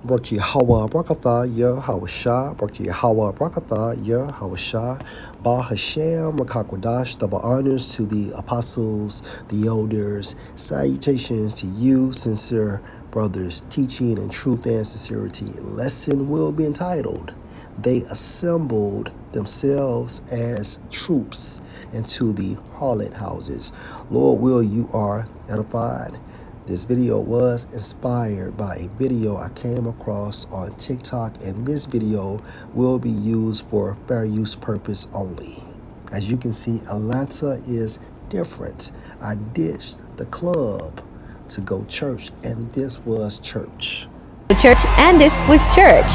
Barak Yahweh Barakatha Yahweh Barak Yahweh Barakatha Yahweh Ba Hashem Rakakwadash. Double honors to the apostles, the elders. Salutations to you, sincere brothers. Teaching in truth and sincerity. Lesson will be entitled, They Assembled Themselves as Troops into the Harlot Houses. Lord, will you are edified. This video was inspired by a video I came across on TikTok, and this video will be used for fair use purpose only. As you can see, Atlanta is different. I ditched the club to go church, and this was church. Church, and this was church.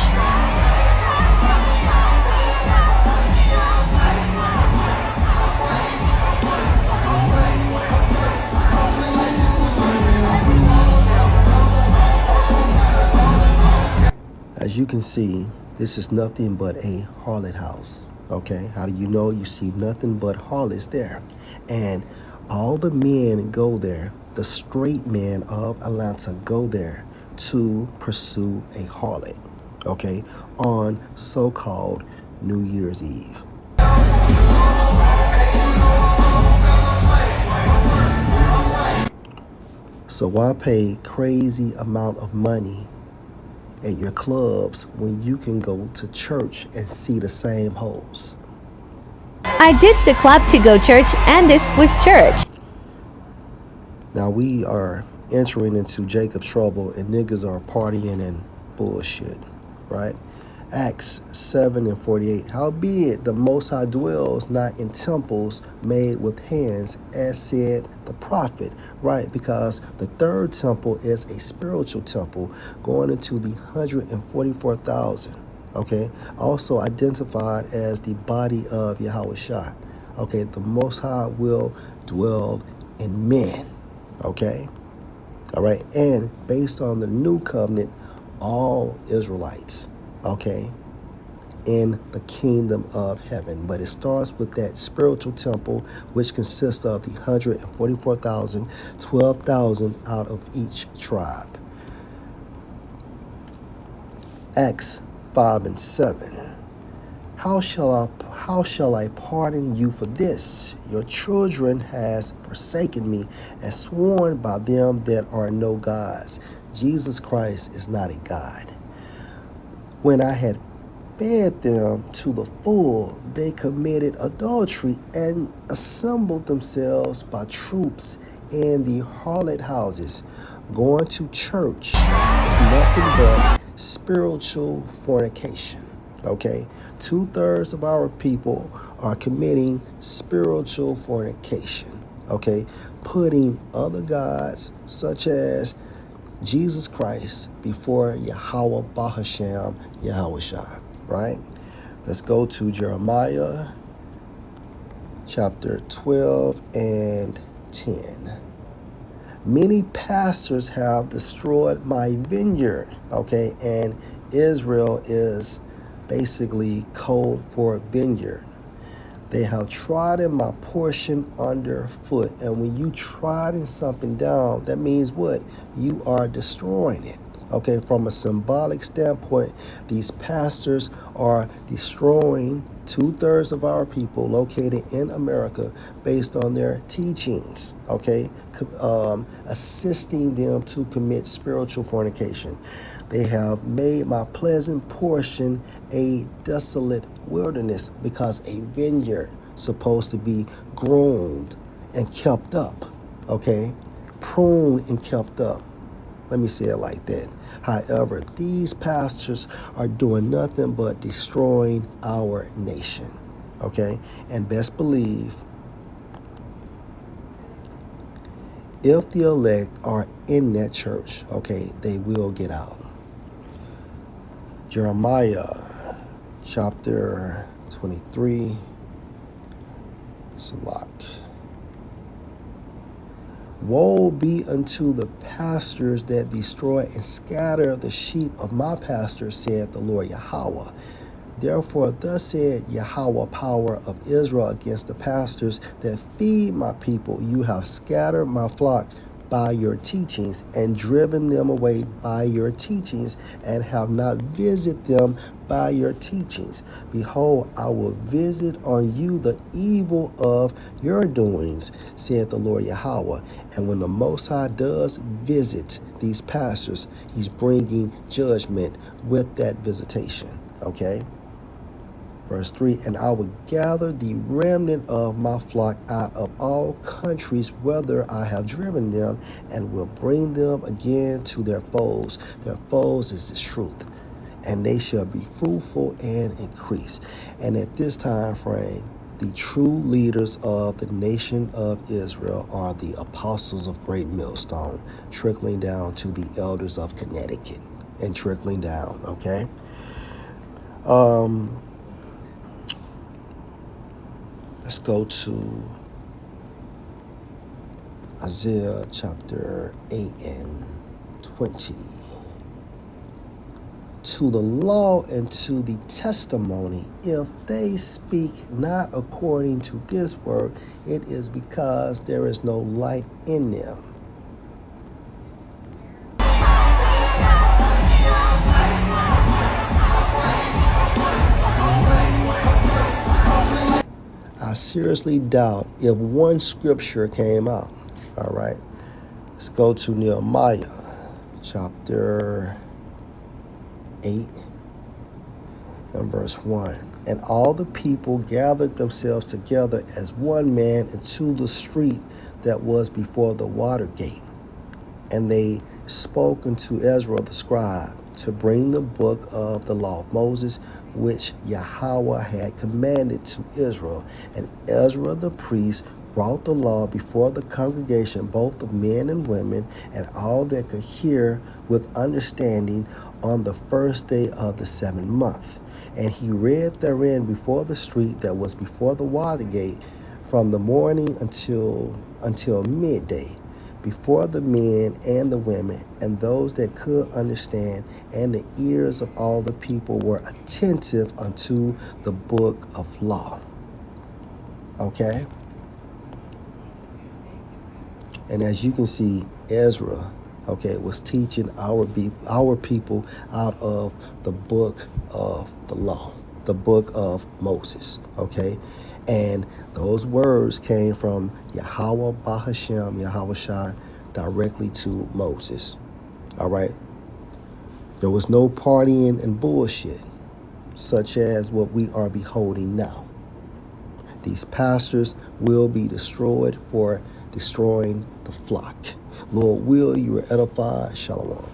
As you can see, this is nothing but a harlot house. Okay, how do you know? You see nothing but harlots there. And all the men go there, the straight men of Atlanta go there to pursue a harlot, okay, on so-called New Year's Eve. So why pay crazy amount of money at your clubs when you can go to church and see the same hoes? I did the club to go church, and this was church. Now we are entering into Jacob's trouble, and niggas are partying and bullshit, right? Acts 7:48. Howbeit the Most High dwells not in temples made with hands, as said the prophet, right? Because the third temple is a spiritual temple going into the 144,000, okay? Also identified as the body of Yahweh. Okay, the Most High will dwell in men, okay? All right, and based on the new covenant, all Israelites, okay, in the kingdom of heaven. But it starts with that spiritual temple, which consists of the 144,000, 12,000 out of each tribe. Acts 5:7. How shall I pardon you for this? Your children has forsaken me and sworn by them that are no gods. Jesus Christ is not a God. When I had fed them to the full, they committed adultery and assembled themselves by troops in the harlot houses. Going to church is nothing but spiritual fornication. Okay, 2/3 of our people are committing spiritual fornication. Okay, putting other gods such as Jesus Christ before Yahweh Bahashem Yahweh, right? Let's go to Jeremiah chapter 12 and 10. Many pastors have destroyed my vineyard, okay? And Israel is basically code for vineyard. They have trodden my portion underfoot. And when you trodden something down, that means what? You are destroying it. Okay, from a symbolic standpoint, these pastors are destroying 2/3 of our people located in America based on their teachings, okay, assisting them to commit spiritual fornication. They have made my pleasant portion a desolate wilderness, because a vineyard supposed to be groomed and kept up, okay, pruned and kept up. Let me say it like that. However, these pastors are doing nothing but destroying our nation, okay? And best believe, if the elect are in that church, okay, they will get out. Jeremiah chapter 23, Salak. Woe be unto the pastors that destroy and scatter the sheep of my pastors, said the Lord Yahweh. Therefore, thus said Yahweh, power of Israel, against the pastors that feed my people. You have scattered my flock by your teachings, and driven them away by your teachings, and have not visited them by your teachings. Behold, I will visit on you the evil of your doings, said the Lord Yahweh. And when the Most High does visit these pastors, he's bringing judgment with that visitation. Okay? Verse 3, and I will gather the remnant of my flock out of all countries whither I have driven them, and will bring them again to their folds. Their folds is the truth, and they shall be fruitful and increase. And at this time frame, the true leaders of the nation of Israel are the apostles of Great Millstone, trickling down to the elders of Connecticut, and trickling down, okay? Let's go to Isaiah chapter 8 and 20. To the law and to the testimony, if they speak not according to this word, it is because there is no light in them. I seriously doubt if one scripture came out. All right. Let's go to Nehemiah chapter 8 and verse 1. And all the people gathered themselves together as one man into the street that was before the water gate. And they spoke unto Ezra the scribe to bring the book of the law of Moses, which Yahweh had commanded to Israel. And Ezra the priest brought the law before the congregation, both of men and women, and all that could hear with understanding, on the first day of the 7th month. And he read therein before the street that was before the water gate, from the morning until midday, before the men and the women, and those that could understand, and the ears of all the people were attentive unto the book of law. Okay? And as you can see, Ezra, okay, was teaching our people out of the book of the law, the book of Moses, okay? And those words came from Yahweh Bahashem, Yahweh Shai, directly to Moses, all right? There was no partying and bullshit, such as what we are beholding now. These pastors will be destroyed for destroying the flock. Lord will, you are edified. Shalom.